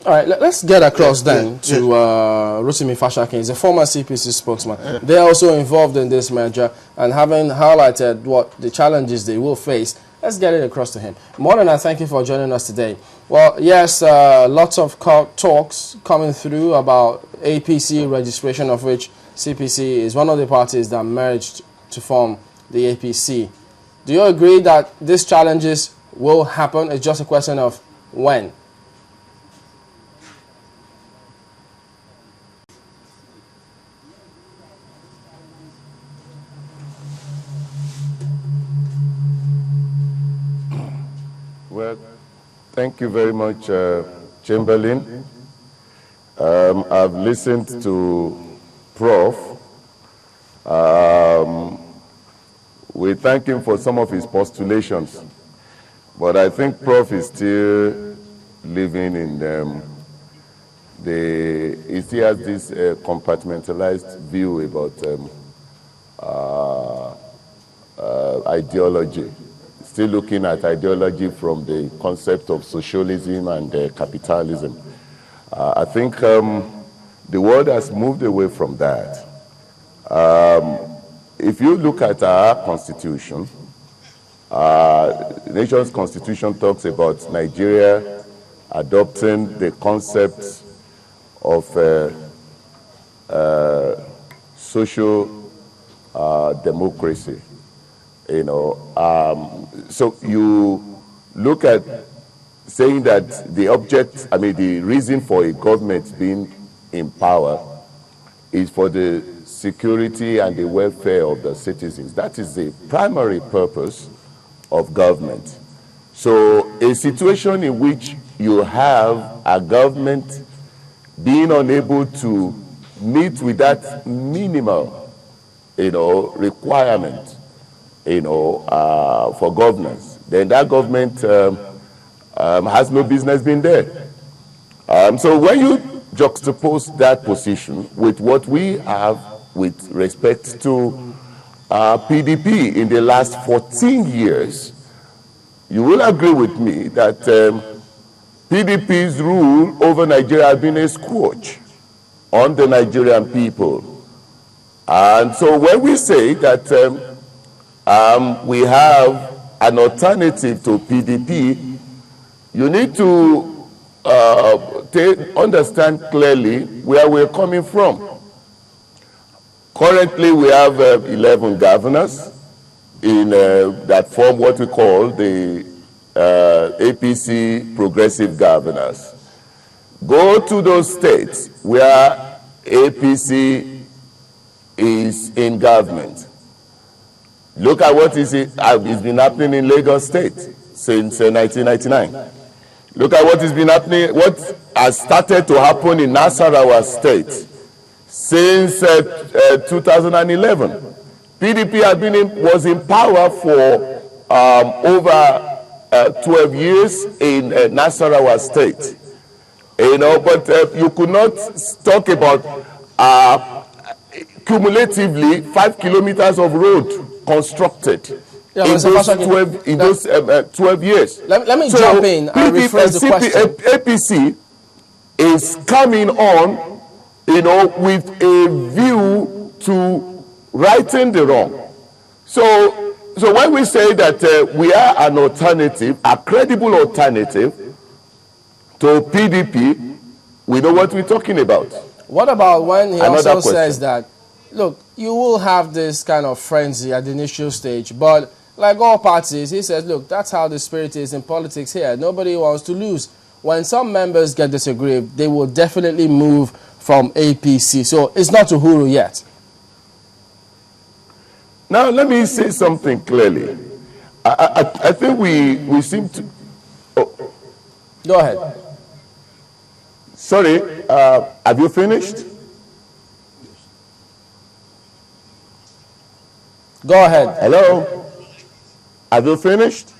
All right, let's get across then to Rotimi Fashakin. He's a former CPC spokesman. They're also involved in this merger and having highlighted what the challenges they will face. Let's get it across to him. Morena, thank you for joining us today. Well, yes, lots of talks coming through about APC registration, of which CPC is one of the parties that merged to form the APC. Do you agree that these challenges will happen? It's just a question of when. Well, thank you very much, Chamberlain. I've listened to Prof. We thank him for some of his postulations, but I think Prof is still living in he still has this compartmentalized view about ideology. Still looking at ideology from the concept of socialism and capitalism. I think the world has moved away from that. If you look at our constitution, the nation's constitution talks about Nigeria adopting the concept of social democracy. You know, so you look at saying that the reason for a government being in power is for the security and the welfare of the citizens. That is the primary purpose of government. So a situation in which you have a government being unable to meet with that minimal, requirement, for governance, then that government has no business being there. So when you juxtapose that position with what we have with respect to PDP in the last 14 years, you will agree with me that PDP's rule over Nigeria has been a scourge on the Nigerian people. And so when we say that we have an alternative to PDP, you need to understand clearly where we're coming from. Currently, we have 11 governors in that form what we call the APC progressive governors. Go to those states where APC is in government. Look at what has been happening in Lagos State since 1999. Look at what has been happening, what has started to happen in Nasarawa State since 2011. PDP was in power for over 12 years in Nasarawa State. But you could not talk about cumulatively 5 kilometers of road constructed in those 12 years. Let me jump in and rephrase the question. APC is coming on, with a view to righting the wrong. So when we say that we are an alternative, a credible alternative to PDP, we know what we're talking about. What about when he also says that, look, you will have this kind of frenzy at the initial stage, but like all parties, he says, look, that's how the spirit is in politics here. Nobody wants to lose. When some members get disaggrieved, they will definitely move from APC. So it's not Uhuru yet. Now, let me say something clearly. I think we seem to... Oh. Go ahead. Sorry, have you finished? Go ahead. Hello? Have you finished?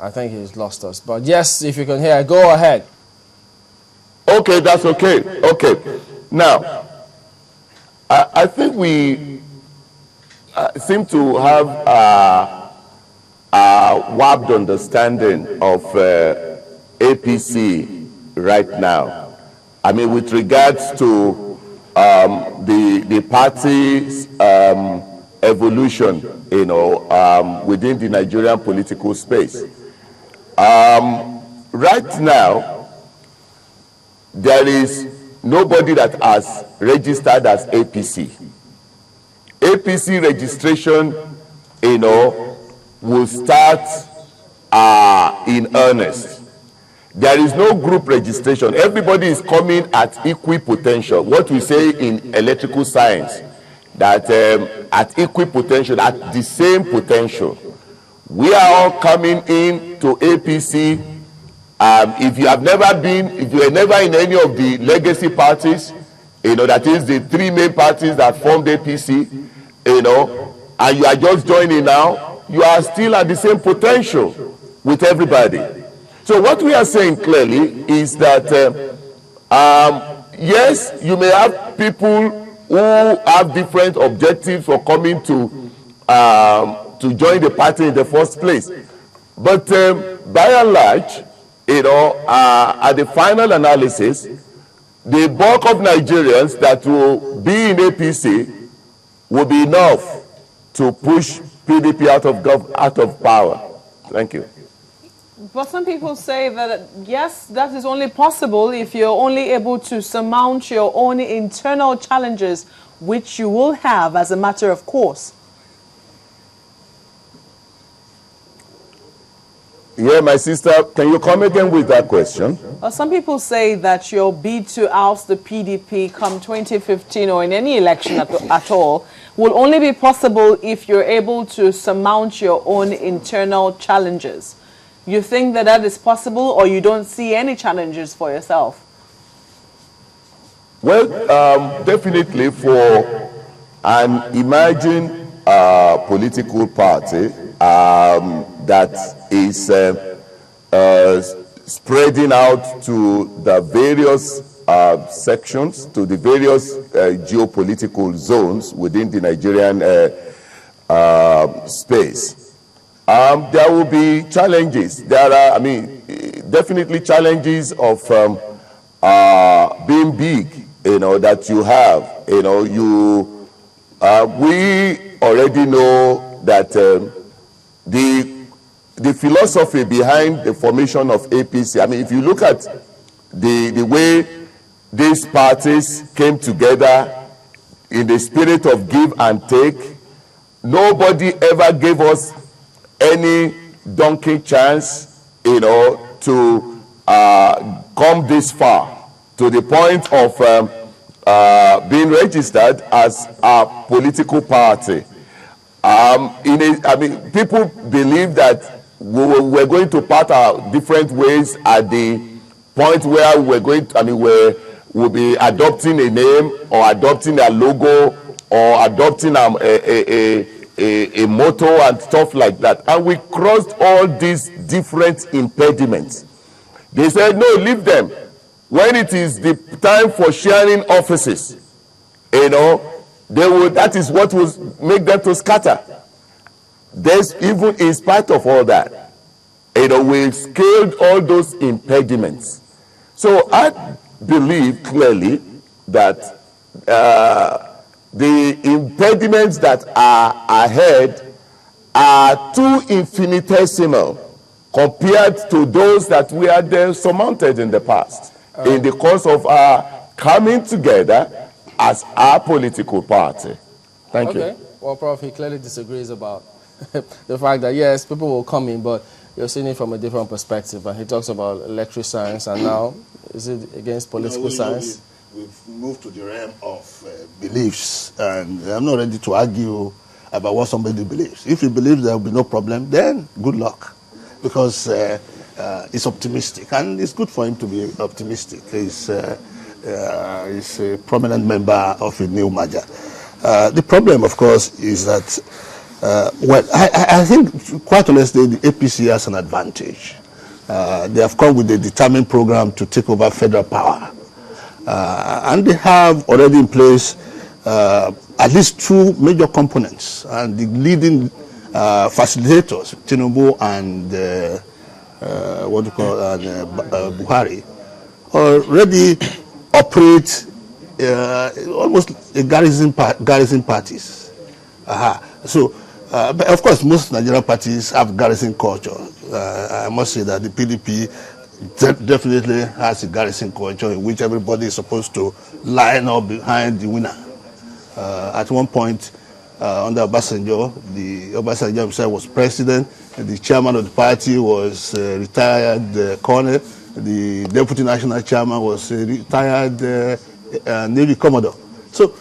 I think he's lost us. But yes, if you can hear, go ahead. Okay, that's okay. Okay. Now, I think we seem to have a warped understanding of APC right now. I mean, with regards to the party's evolution, within the Nigerian political space. Right now, there is nobody that has registered as APC. APC registration, will start in earnest. There is no group registration. Everybody is coming at equipotential. What we say in electrical science, that at equipotential, at the same potential. We are all coming in to APC. If you are never in any of the legacy parties, that is the three main parties that formed APC, and you are just joining now, you are still at the same potential with everybody. So what we are saying clearly is that, yes, you may have people who have different objectives for coming to join the party in the first place. But by and large, at the final analysis, the bulk of Nigerians that will be in APC will be enough to push PDP out of power. Thank you. But some people say that, yes, that is only possible if you're only able to surmount your own internal challenges, which you will have as a matter of course. Yeah, my sister, can you come again with that question? Well, some people say that your bid to oust the PDP come 2015 or in any election at all will only be possible if you're able to surmount your own internal challenges. You think that that is possible, or you don't see any challenges for yourself? Well, definitely for an emerging political party that is spreading out to the various sections, to the various geopolitical zones within the Nigerian space. There will be challenges. There are, definitely challenges of being big, that you have. We already know that the philosophy behind the formation of APC, if you look at the way these parties came together in the spirit of give and take, nobody ever gave us any donkey chance, to come this far to the point of being registered as a political party. People believe that we're going to part our different ways at the point where we're going to, we'll be adopting a name or adopting a logo or adopting a motto and stuff like that. And we crossed all these different impediments. They said, no, leave them. When it is the time for sharing offices, that is what will make them to scatter. There's even in spite of all that, we've scaled all those impediments. So I believe clearly that the impediments that are ahead are too infinitesimal compared to those that we had surmounted in the past, in the course of our coming together as our political party. Thank you. Well, Prof, he clearly disagrees about the fact that, yes, people will come in, but you're seeing it from a different perspective. And he talks about electric science, and now, is it against political science? We've moved to the realm of beliefs, and I'm not ready to argue about what somebody believes. If he believes there will be no problem, then good luck, because it's optimistic, and it's good for him to be optimistic. He's a prominent member of a new merger. The problem, of course, is that, I think, quite honestly, the APC has an advantage. They have come with a determined program to take over federal power. And they have already in place at least two major components, and the leading facilitators, Tinubu and Buhari, already operate almost a garrison parties. So, but of course, most Nigerian parties have garrison culture. I must say that the PDP definitely has a garrison culture in which everybody is supposed to line up behind the winner. At one point, under Obasanjo, Obasanjo himself was president, and the chairman of the party was retired colonel, the deputy national chairman was retired Navy Commodore. So